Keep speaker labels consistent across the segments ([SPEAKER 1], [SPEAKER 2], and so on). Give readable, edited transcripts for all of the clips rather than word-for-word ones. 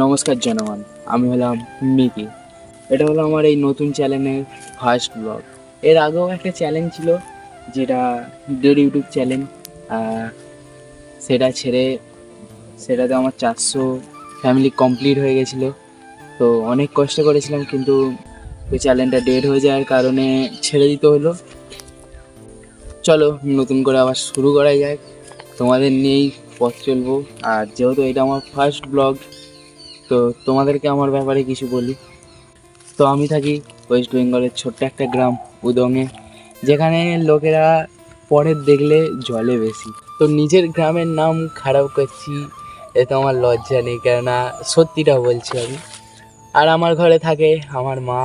[SPEAKER 1] নমস্কার জনগণ, আমি হলাম মিকি। এটা হলো আমার এই নতুন চ্যানেলের ফার্স্ট ব্লগ। এর আগেও একটা চ্যানেল ছিল যেটা ডেড ইউটিউব চ্যানেল, সেটা ছেড়ে সেটাতে আমার 400 ফ্যামিলি কমপ্লিট হয়ে গেছিলো। তো অনেক কষ্ট করেছিলাম, কিন্তু ওই চ্যানেলটা ডেড হয়ে যাওয়ার কারণে ছেড়ে দিতে হলো। চলো নতুন করে আবার শুরু করা যাক, তোমাদের নিয়েই পথ চলবো। আর যেহেতু এটা আমার ফার্স্ট ব্লগ, তো তোমাদেরকে আমার ব্যাপারে কিছু বলি। তো আমি থাকি ওয়েস্ট বেঙ্গলের ছোট্ট একটা গ্রাম উদংয়ে, যেখানে লোকেরা পরের দেখলে জলে বেশি। তো নিজের গ্রামের নাম খারাপ করছি, এ তো আমার লজ্জা নেই, কেননা সত্যিটা বলছি আমি। আর আমার ঘরে থাকে আমার মা,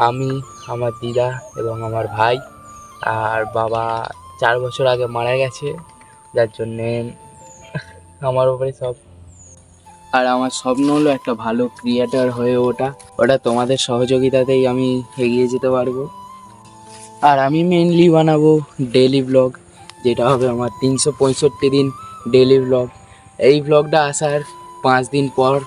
[SPEAKER 1] আমি, আমার দিদা এবং আমার ভাই। আর বাবা 4 বছর আগে মারা গেছে, যার জন্যে আমার উপরে সব। আর আমার স্বপ্ন হলো একটা ভালো ক্রিয়েটর হয়ে ওটা তোমাদের সহযোগিতাতেই আমি এগিয়ে যেতে পারবো। আর আমি মেনলি বানাবো ডেইলি ব্লগ, যেটা হবে আমার 365 দিন ডেইলি ব্লগ। এই ব্লগটা আসার 5 দিন পর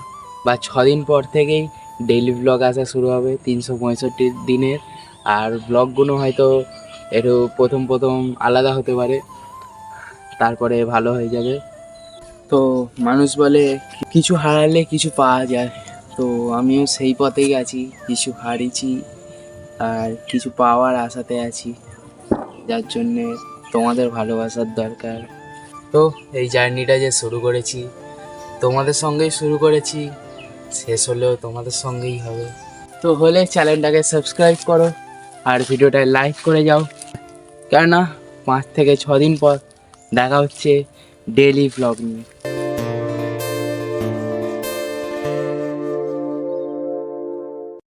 [SPEAKER 1] বা 6 দিন পর থেকেই ডেইলি ব্লগ আসা শুরু হবে 365 দিনের। আর ব্লগগুলো হয়তো একটু প্রথম প্রথম আলাদা হতে পারে, তারপরে ভালো হয়ে যাবে। তো মানুষ বলে কিছু হারালে কিছু পাওয়া যায়, তো আমিও সেই পথেই আছি। কিছু হারিয়েছি আর কিছু পাওয়ার আশাতে আছি, যার জন্যে তোমাদের ভালোবাসার দরকার। তো এই জার্নিটা যে শুরু করেছি তোমাদের সঙ্গেই শুরু করেছি, শেষ হলেও তোমাদের সঙ্গেই হবে। তো হলে চ্যানেলটাকে সাবস্ক্রাইব করো আর ভিডিওটায় লাইক করে যাও, কেননা 5 থেকে 6 দিন পর দেখা হচ্ছে ডেইলি ব্লগ নিয়ে।